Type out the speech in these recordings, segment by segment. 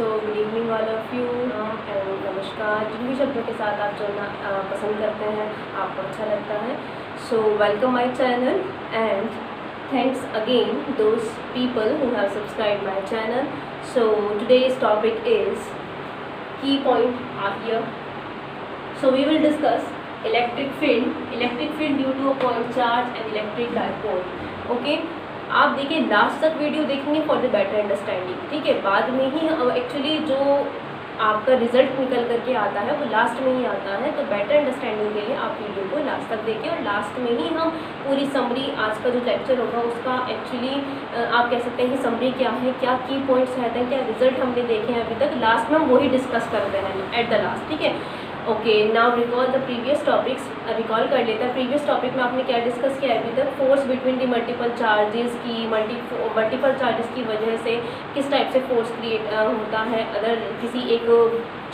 So good evening all of you and नमस्कार। जिन भी शब्दों के साथ आप जुड़ना पसंद करते हैं, आपको अच्छा लगता है, so welcome my channel and thanks again those people who have subscribe my channel. So today's topic is key point are here. So we will discuss electric field due to a point charge and electric dipole. Okay, आप देखिए last तक video देखेंगे for the better understanding. ठीक है, बाद में ही actually जो आपका रिजल्ट निकल करके आता है वो लास्ट में ही आता है, तो बेटर अंडरस्टैंडिंग के लिए आप वीडियो को लास्ट तक देखें और लास्ट में ही हम पूरी समरी आज का जो लेक्चर होगा उसका एक्चुअली आप कह सकते हैं कि समरी क्या है, क्या की पॉइंट्स रहते हैं, क्या रिजल्ट हमने देखे हैं अभी तक, लास्ट में हम वही डिस्कस करते हैं एट द लास्ट। ठीक है, okay, now recall the previous topics. Recall कर लेते हैं प्रीवियस टॉपिक में आपने क्या डिस्कस किया अभी तक। Force between the multiple charges की मल्टीपल चार्जेस की वजह से किस टाइप से फोर्स क्रिएट होता है अगर किसी एक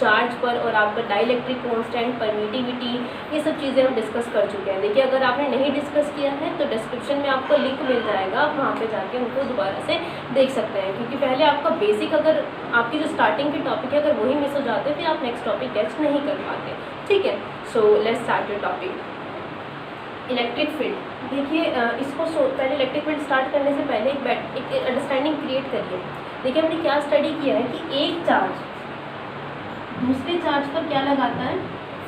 चार्ज पर, और आपका डाइलेक्ट्रिक कांस्टेंट, परमिटिविटी, ये सब चीज़ें हम डिस्कस कर चुके हैं। देखिए अगर आपने नहीं डिस्कस किया है तो डिस्क्रिप्शन में आपको लिंक मिल जाएगा, आप वहाँ पे जाके उनको दोबारा से देख सकते हैं, क्योंकि पहले आपका बेसिक अगर आपकी जो स्टार्टिंग के टॉपिक है अगर वही मिस हो जाते हैं फिर आप नेक्स्ट टॉपिक कैच नहीं कर पाते। ठीक है, so let's start the topic electric field. देखिए इसको पहले इलेक्ट्रिक फील्ड स्टार्ट करने से पहले एक अंडरस्टैंडिंग क्रिएट करिए। देखिए हमने क्या स्टडी किया है कि एक चार्ज दूसरे चार्ज पर क्या लगाता है,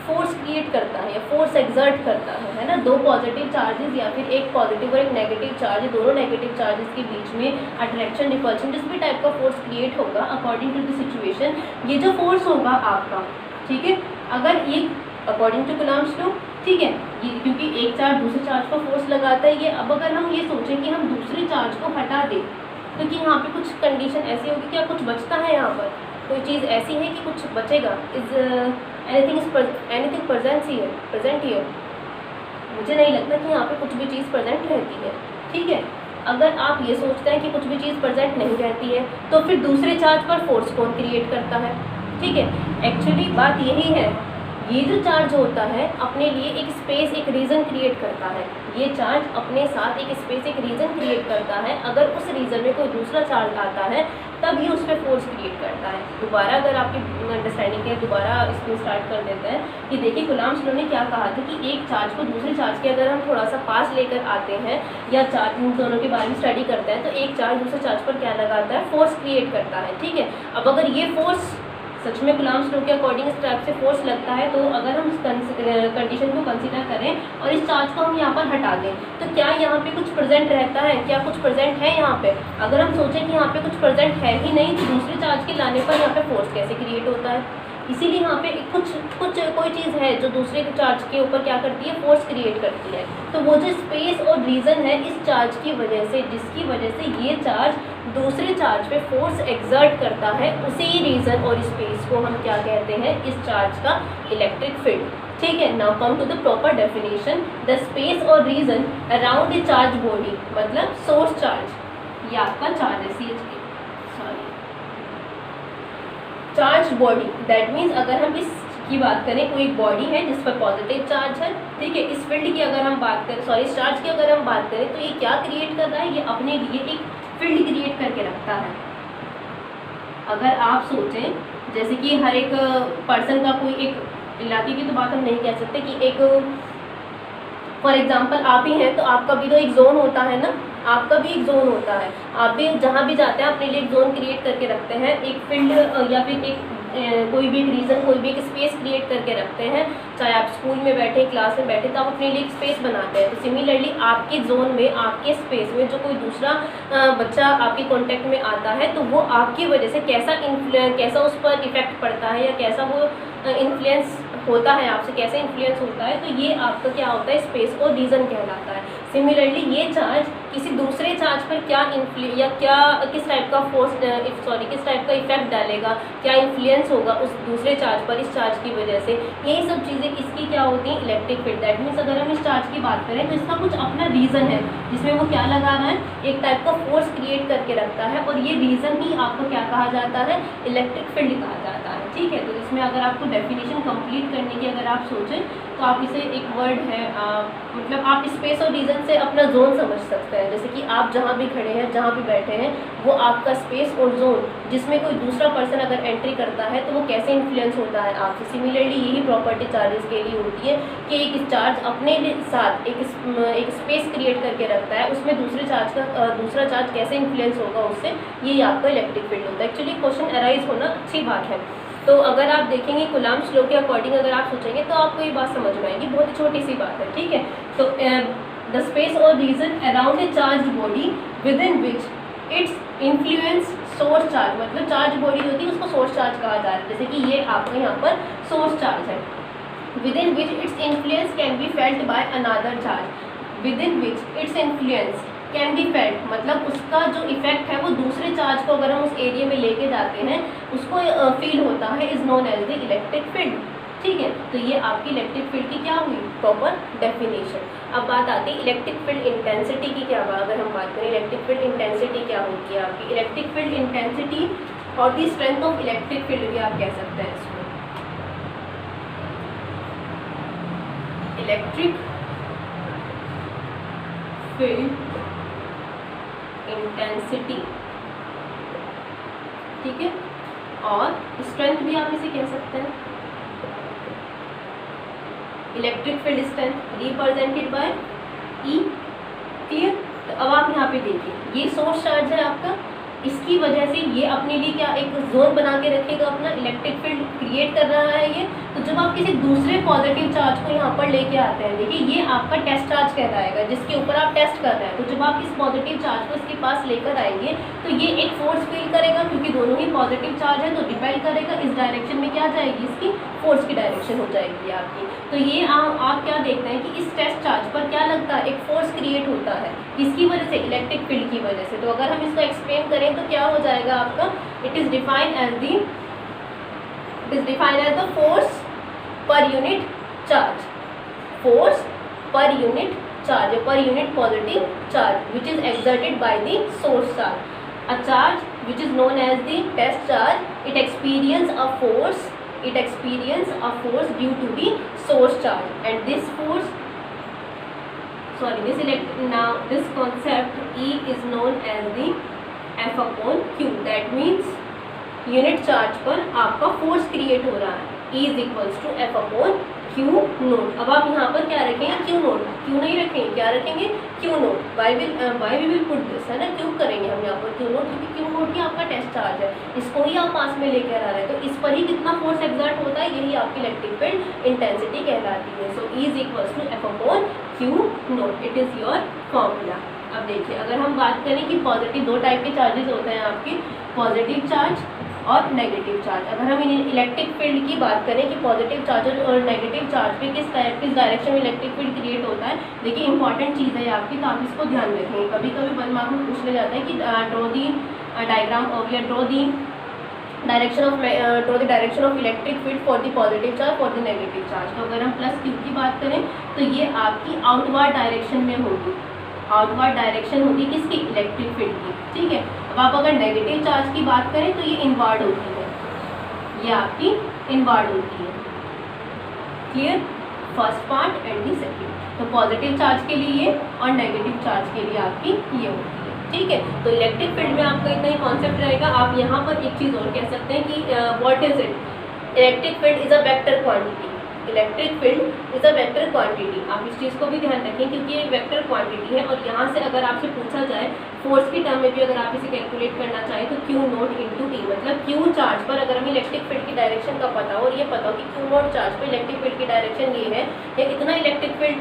फोर्स क्रिएट करता है या फोर्स एक्सर्ट करता है ना। दो पॉजिटिव चार्जेस या फिर एक पॉजिटिव और एक नेगेटिव चार्ज, दोनों नेगेटिव चार्जेस के बीच में अट्रैक्शन, रिपल्शन, जिस भी टाइप का फोर्स क्रिएट होगा अकॉर्डिंग टू द सिचुएशन, ये जो फोर्स होगा आपका, ठीक है, अगर ये अकॉर्डिंग टू कूलम्ब्स लॉ, ठीक है, ये क्योंकि एक चार्ज दूसरे चार्ज को फोर्स लगाता है ये। अब अगर हम ये सोचें कि हम दूसरे चार्ज को हटा दें तो कि यहाँ पे कुछ कंडीशन ऐसी होगी, क्या कुछ बचता है, यहाँ पर कोई चीज़ ऐसी है कि कुछ बचेगा, इज एनीथिंग प्रेजेंट हियर। मुझे नहीं लगता कि यहाँ पे कुछ भी चीज़ प्रेजेंट रहती है। ठीक है, अगर आप ये सोचते हैं कि कुछ भी चीज़ प्रेजेंट नहीं रहती है तो फिर दूसरे चार्ज पर फोर्स कौन क्रिएट करता है। ठीक है, एक्चुअली बात यही है, ये जो चार्ज होता है अपने लिए एक स्पेस, एक रीजन क्रिएट करता है। ये चार्ज अपने साथ एक स्पेस, एक रीजन क्रिएट करता है। अगर उस रीजन में कोई दूसरा चार्ज आता है तब ही उस पर फोर्स क्रिएट करता है। दोबारा अगर आपकी अंडरस्टैंडिंग है, दोबारा इसको स्टार्ट कर देते हैं कि देखिए कूलम्ब्स लॉ ने क्या कहा था कि एक चार्ज को दूसरे चार्ज के अगर हम थोड़ा सा पास लेकर आते हैं या चार्ज इन दोनों के बारे में स्टडी करते हैं तो एक चार्ज दूसरे चार्ज पर क्या लगाता है, फोर्स क्रिएट करता है। ठीक है, अब अगर ये फोर्स सच में कूलम्ब्स लॉ के अकॉर्डिंग इस टाइप से फोर्स लगता है तो अगर हम इस कंडीशन को कंसीडर करें और इस चार्ज को हम यहाँ पर हटा दें तो क्या यहाँ पे कुछ प्रेजेंट रहता है, क्या कुछ प्रेजेंट है यहाँ पे। अगर हम सोचें कि यहाँ पे कुछ प्रेजेंट है ही नहीं तो दूसरे चार्ज के लाने पर यहाँ पे फोर्स कैसे क्रिएट होता है। इसीलिए यहाँ पे कुछ कोई चीज़ है जो दूसरे के चार्ज के ऊपर क्या करती है, फोर्स क्रिएट करती है। तो वो जो स्पेस और रीज़न है इस चार्ज की वजह से, जिसकी वजह से ये चार्ज दूसरे चार्ज पे फोर्स एक्सर्ट करता है, उसी रीज़न और स्पेस को हम क्या कहते हैं, इस चार्ज का इलेक्ट्रिक फील्ड। ठीक है, now come to the proper definition. The space और region around the charge body, मतलब सोर्स चार्ज, ये आपका चार्ज है, चार्ज बॉडी, दैट मीन्स अगर हम इसकी बात करें, कोई एक बॉडी है जिस पर पॉजिटिव चार्ज है। ठीक है, इस फील्ड की अगर हम बात करें, इस चार्ज की अगर हम बात करें तो ये क्या क्रिएट कर रहा है, ये अपने लिए एक फील्ड क्रिएट करके रखता है। अगर आप सोचें जैसे कि हर एक पर्सन का कोई एक इलाके की तो बात हम नहीं कह सकते कि एक फॉर एग्जांपल आप ही हैं तो आपका भी तो एक जोन होता है ना, आपका भी एक जोन होता है। आप भी जहाँ भी जाते हैं अपने लिए एक जोन क्रिएट करके रखते हैं, एक फील्ड या फिर एक कोई भी एक रीजन, कोई भी एक स्पेस क्रिएट करके रखते हैं। चाहे आप स्कूल में बैठे, क्लास में बैठे, तो आप अपने लिए एक स्पेस बनाते हैं। तो सिमिलरली आपके जोन में, आपके स्पेस में जो कोई दूसरा बच्चा आपके कांटेक्ट में आता है तो वो आपकी वजह से कैसा उस पर इफेक्ट पड़ता है या कैसा वो इन्फ्लुएंस होता है, आपसे कैसे इन्फ्लुएंस होता है, तो ये आपका क्या होता है, स्पेस और रीजन कहलाता है। सिमिलरली ये चार्ज किसी दूसरे चार्ज पर क्या किस टाइप का किस टाइप का इफेक्ट डालेगा, क्या इन्फ्लुएंस होगा उस दूसरे चार्ज पर इस चार्ज की वजह से, यही सब चीज़ें इसकी क्या होती हैं, इलेक्ट्रिक फील्ड। दैट मीन्स अगर हम इस चार्ज की बात करें तो इसका कुछ अपना रीज़न है जिसमें वो क्या लगा रहा है, एक टाइप का फोर्स क्रिएट करके रखता है और ये रीज़न ही आपको क्या कहा जाता है, इलेक्ट्रिक फील्ड कहा जाता है। ठीक है, तो इसमें अगर आपको डेफिनेशन कंप्लीट करने की अगर आप सोचें तो आप इसे एक वर्ड है मतलब आप स्पेस और रीजन से अपना जोन समझ सकते हैं, जैसे कि आप जहाँ भी खड़े हैं, जहाँ भी बैठे हैं, वो आपका स्पेस और जोन जिसमें कोई दूसरा पर्सन अगर एंट्री करता है तो वो कैसे इन्फ्लुएंस होता है आपसे। सिमिलरली यही प्रॉपर्टी चार्जेस के लिए होती है कि एक चार्ज अपने साथ एक स्पेस क्रिएट करके रखता है, उसमें दूसरा चार्ज कैसे इन्फ्लुएंस होगा उससे, ये आपका इलेक्ट्रिक फील्ड होता है। एक्चुअली क्वेश्चन अराइज होना अच्छी बात है। तो अगर आप देखेंगे कूलम्ब्स लॉ के अकॉर्डिंग अगर आप सोचेंगे तो आपको ये बात समझ में आएगी, बहुत ही छोटी सी बात है, ठीक है। तो द स्पेस और region around a charge body with in which its influence source charge, मतलब चार्ज बॉडी होती है उसको सोर्स चार्ज कहा जाता है। जैसे कि ये आपका यहाँ पर सोर्स चार्ज है, with in which its influence can be felt by another charge, with in which its influence can be felt, मतलब उसका जो इफेक्ट है वो दूसरे चार्ज को अगर हम उस एरिया में लेके जाते हैं उसको फील होता है, is known as the electric field, ठीक है। तो ये आपकी इलेक्ट्रिक फील्ड की क्या हुई, प्रॉपर डेफिनेशन। अब बात आती है इलेक्ट्रिक फील्ड इंटेंसिटी की। क्या बात, अगर हम बात करें इलेक्ट्रिक फील्ड इंटेंसिटी क्या होती है आपकी, इलेक्ट्रिक फील्ड इंटेंसिटी और the strength of electric field भी आप कह सकते हैं इसको। इलेक्ट्रिक फील्ड इंटेंसिटी, ठीक है, और स्ट्रेंथ भी आप इसे कह सकते हैं। Electric field strength represented by E, clear. तो अब आप यहाँ पे देखिए ये सोर्स चार्ज है आपका, इसकी वजह से ये अपने लिए क्या एक जोन बना के रखेगा, अपना इलेक्ट्रिक फील्ड क्रिएट कर रहा है ये। तो जब आप किसी दूसरे पॉजिटिव चार्ज को यहाँ पर लेके आते हैं, देखिए ये आपका टेस्ट चार्ज कहलाएगा जिसके ऊपर आप टेस्ट कर रहे हैं। तो जब आप इस पॉजिटिव चार्ज को इसके पास लेकर आएंगे तो ये एक फोर्स फील करेगा, क्योंकि दोनों ही पॉजिटिव चार्ज है तो रिपेल करेगा, इस डायरेक्शन में क्या जाएगी, इसकी फोर्स की डायरेक्शन हो जाएगी आपकी। तो ये आप क्या देखते हैं कि इस टेस्ट चार्ज पर क्या लगता है, एक फोर्स क्रिएट होता है, किसकी वजह से, इलेक्ट्रिक फील्ड की वजह से। तो अगर हम इसको एक्सप्लेन करें तो क्या हो जाएगा आपका, it is defined as the force per unit charge, force per unit charge, per unit positive charge which is exerted by the source charge. A charge which is known as the test charge, it experience a force due to the source charge, and this concept E is known as the F upon Q. That means unit charge पर आपका force create हो रहा है, E is equals to F upon Q naught. अब आप यहाँ पर क्या रखेंगे, Q नोट, Q नहीं रखेंगे, क्या रखेंगे, Q naught. Why we will put this, है ना, क्यों करेंगे हम यहाँ पर Q नोट, क्योंकि Q नोट ही आपका टेस्ट चार्ज है, इसको ही आप पास में लेकर आ रहे हैं, तो इस पर ही कितना फोर्स एग्जर्ट होता है, यही आपकी इलेक्ट्रिक फील्ड इंटेंसिटी कहलाती है। So E is equals to F upon Q naught, it is your formula. अब देखिए अगर हम बात करें कि पॉजिटिव, दो टाइप के चार्जेस होते हैं आपके, पॉजिटिव चार्ज और नेगेटिव चार्ज। अगर हम इलेक्ट्रिक फील्ड की बात करें कि पॉजिटिव चार्ज और नेगेटिव चार्ज पे किस डायरेक्शन में इलेक्ट्रिक फील्ड क्रिएट होता है, देखिए इंपॉर्टेंट चीज़ है आपकी, तो आप इसको ध्यान रखेंगे। कभी कभी वन मार्क में पूछने जाता है कि ड्रॉ दी डायग्राम ऑफ या draw the direction of electric field for the positive charge for the negative charge. तो अगर हम प्लस क्यू की बात करें तो ये आपकी आउटवर्ड डायरेक्शन में होगी, आउटवर्ड डायरेक्शन होगी किसकी, इलेक्ट्रिक फील्ड की, ठीक है। अब आप अगर नेगेटिव चार्ज की बात करें तो ये इनवर्ड होती है, ये आपकी इनवर्ड होती है, clear, first part and the second. तो पॉजिटिव चार्ज के लिए और नेगेटिव चार्ज के लिए आपकी ये होती है, ठीक है। तो इलेक्ट्रिक फील्ड में आपका इतना ही कॉन्सेप्ट रहेगा। आप यहाँ पर एक चीज़ और कह सकते हैं कि what is it, electric field is a vector quantity, electric field is a vector quantity. आप इस चीज़ को भी ध्यान रखें क्योंकि ये वेक्टर क्वांटिटी है, और यहाँ से अगर आपसे पूछा जाए फोर्स की टर्म में भी अगर आप इसे कैलकुलेट करना चाहें तो Q नोट इंटू टी, मतलब Q चार्ज पर अगर हमें इलेक्ट्रिक फील्ड की डायरेक्शन का पता हो और ये पता हो कि Q नोट चार्ज पर इलेक्ट्रिक फील्ड की डायरेक्शन ये है, या इतना इलेक्ट्रिक फील्ड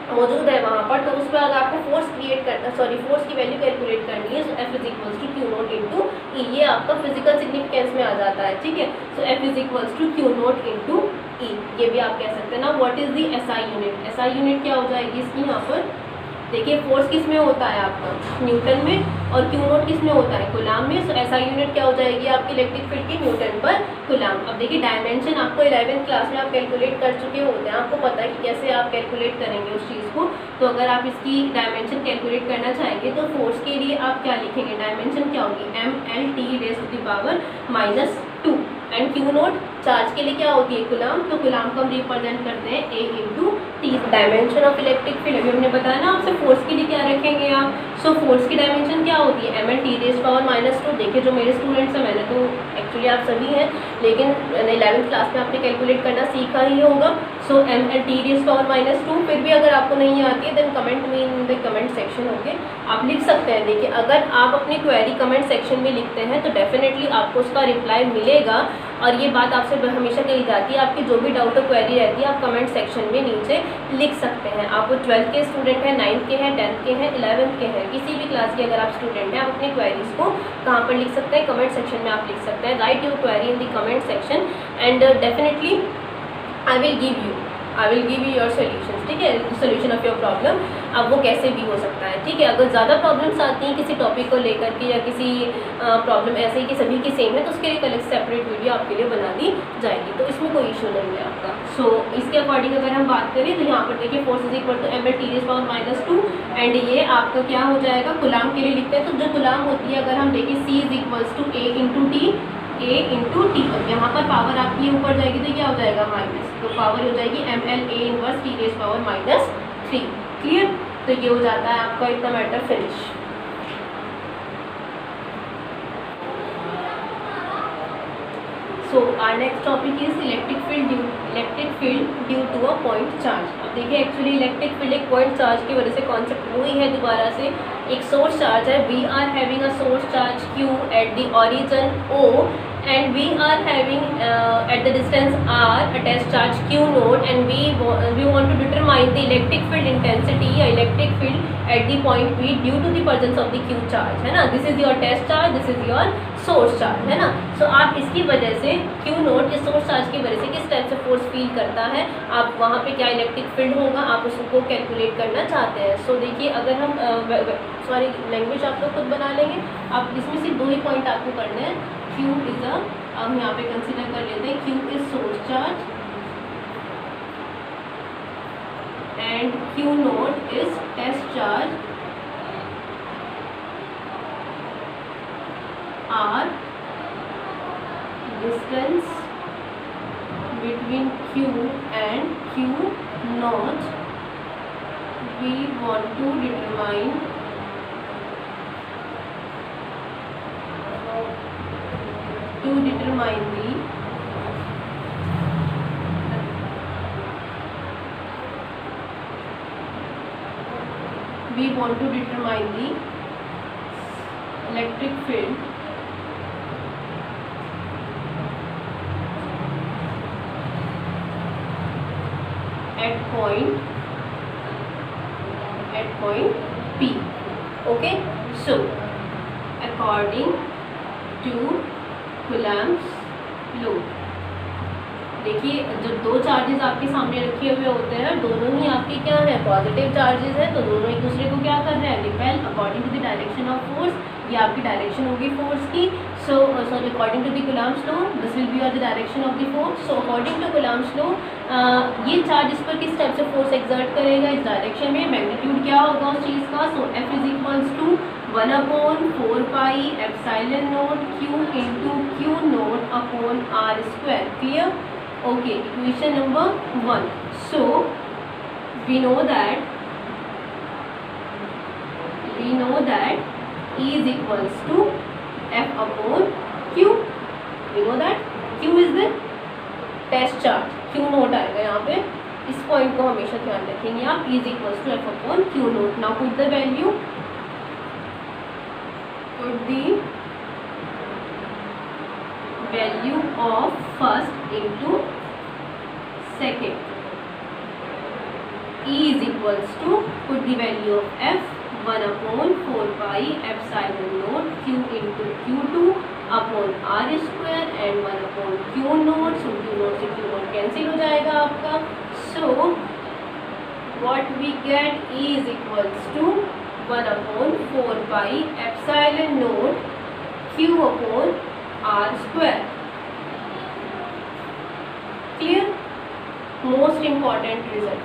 मौजूद है वहाँ पर, तो उस पर अगर आपको फोर्स क्रिएट करना, फोर्स की वैल्यू कैलकुलेट करनी है, so F is equals to Q naught into E, ये आपका फिजिकल सिग्निफिकेंस में आ जाता है, ठीक है। So F is equals to Q naught into E, ये भी आप कह सकते हैं ना। What is the SI unit, SI unit क्या हो जाएगी इसकी, यहाँ पर देखिए फोर्स किस में होता है आपका, न्यूटन में, और क्यू नोट किस में होता है, कूलाम में। सो ऐसा यूनिट क्या हो जाएगी आपकी इलेक्ट्रिक फील्ड की, न्यूटन पर कूलाम। अब देखिए डायमेंशन आपको 11th क्लास में आप कैलकुलेट कर चुके होते हैं, आपको पता है कि कैसे आप कैलकुलेट करेंगे उस चीज़ को। तो अगर आप इसकी डायमेंशन कैलकुलेट करना चाहेंगे तो फोर्स के लिए आप क्या लिखेंगे, डायमेंशन क्या होगी, mL/10⁻²। And Q note charge के लिए क्या होती है, कूलाम। तो कूलाम को हम रिप्रेजेंट करते हैं A/T। Dimension of electric field अभी हमने बताया ना आपसे, फोर्स के लिए क्या रखेंगे आप। सो फोर्स की डायमेंशन क्या होती है, mL/10⁻²। देखिए जो मेरे स्टूडेंट्स हैं, मैंने तो एक्चुअली आप सभी हैं, लेकिन 11th क्लास में आपने कैलकुलेट करना सीखा ही होगा। सो mL/10⁻²। फिर भी अगर आपको नहीं आती है देन कमेंट में in the comment section okay, आप लिख सकते हैं। देखिए अगर आप अपनी क्वेरी कमेंट सेक्शन में लिखते हैं तो डेफिनेटली आपको उसका रिप्लाई मिलेगा। और ये बात आपसे हमेशा कही जाती है, आपकी जो भी डाउट और क्वेरी रहती है आप कमेंट सेक्शन में नीचे लिख सकते हैं। आप 12th के स्टूडेंट हैं, 9th के हैं, 10th के हैं, 11th के हैं, किसी भी क्लास के अगर आप स्टूडेंट हैं, आप अपनी क्वेरीज को कहाँ पर लिख सकते हैं, कमेंट सेक्शन में आप लिख सकते हैं। Right your query in the comment section and definitely I will give you your solution, ठीक है, सोल्यूशन ऑफ योर प्रॉब्लम। अब वो कैसे भी हो सकता है, ठीक है। अगर ज़्यादा प्रॉब्लम्स आती हैं किसी टॉपिक को लेकर के या किसी प्रॉब्लम ऐसे ही कि सभी की सेम है, तो उसके लिए अलग सेपरेट वीडियो आपके लिए बना दी जाएगी, तो इसमें कोई इशू नहीं है आपका। सो इसके अकॉर्डिंग अगर हम बात करें तो यहाँ पर देखिए force is equal to mL/10⁻²। And ये आपका क्या हो जाएगा, कूलाम के लिए लिखते हैं। तो जो कूलाम होती है अगर हम देखें C is equals to A/T। अब यहाँ पर पावर आपकी ऊपर जाएगी तो क्या हो जाएगा माइनस, तो पावर हो जाएगी mL/A−T3। क्लियर, तो ये हो जाता है आपका इतना matter finish. So our next topic is electric field due to a point charge. अब देखिए एक्चुअली इलेक्ट्रिक फील्ड एक पॉइंट चार्ज की वजह से कॉन्सेप्ट वही है दोबारा से। एक सोर्स चार्ज है, we are having a source charge Q at the origin O and we are having at the distance r attached charge Q node, and we want to determine the electric field intensity या electric field at the point P due to the presence of the Q charge, है ना। this is your test charge, this is your source charge, है ना। so आप इसकी वजह से Q node इस source charge की वजह से किस टाइप से force feel करता है, आप वहाँ पे क्या electric field होगा, आप उसको कैलकुलेट करना चाहते हैं। so देखिए अगर हम सॉरी लैंग्वेज आप लोग खुद बना लेंगे, आप इसमें सिर्फ 2 ही पॉइंट आपको करने हैं। Q इज अ, अब यहाँ पे कंसीडर कर लेते हैं Q is source charge and Q naught is test charge, R distance between Q and Q naught. we want to determine the electric field at point P. okay, so according to Coulomb's law, देखिए जब दो charges आपके सामने रखे हुए होते हैं, दोनों ही आपके क्या है, पॉजिटिव चार्जेस हैं, तो दोनों एक दूसरे को क्या कर रहे हैं, repel according to the direction of force. ये आपकी डायरेक्शन होगी फोर्स की। So sorry according to the Coulomb's law this will be the direction of the force. So according to Coulomb's law ये चार्ज इस पर किस टाइप से force exert करेगा, इस डायरेक्शन में। मैग्नीट्यूड क्या होगा उस चीज़ का, so F is equals to 1/4 epsilon naught Q into Q naught upon R²। Clear, okay, equation number 1. so we know that E is equals to F upon Q. we know that Q is the test charge, Q note आएगा यहाँ पे, इस point को हमेशा ध्यान रखेंगे आप। E is equals to F upon Q note. now put the value of first into second। E is equals to, put the value of F 1/4 epsilon naught Q into Q2 upon R² and 1/Q naught. So Q naught से Q naught cancel हो जाएगा आपका। So what we get, E is equals to 1/4πε0 Q/r²। Clear? Most important result,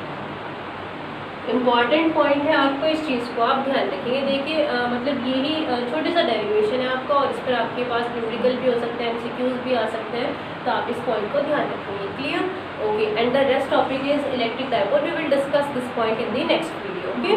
important point है आपको, इस चीज़ को आप ध्यान रखिए। देखिए मतलब यही छोटे सा डेरिवेशन है आपका, और इस पर आपके पास न्यूमेरिकल भी हो सकते हैं, एमसीक्यूज भी आ सकते हैं, तो आप इस पॉइंट को ध्यान रखेंगे। Clear? Okay, and the rest topic is electric dipole. We will discuss this point in the next video. Okay.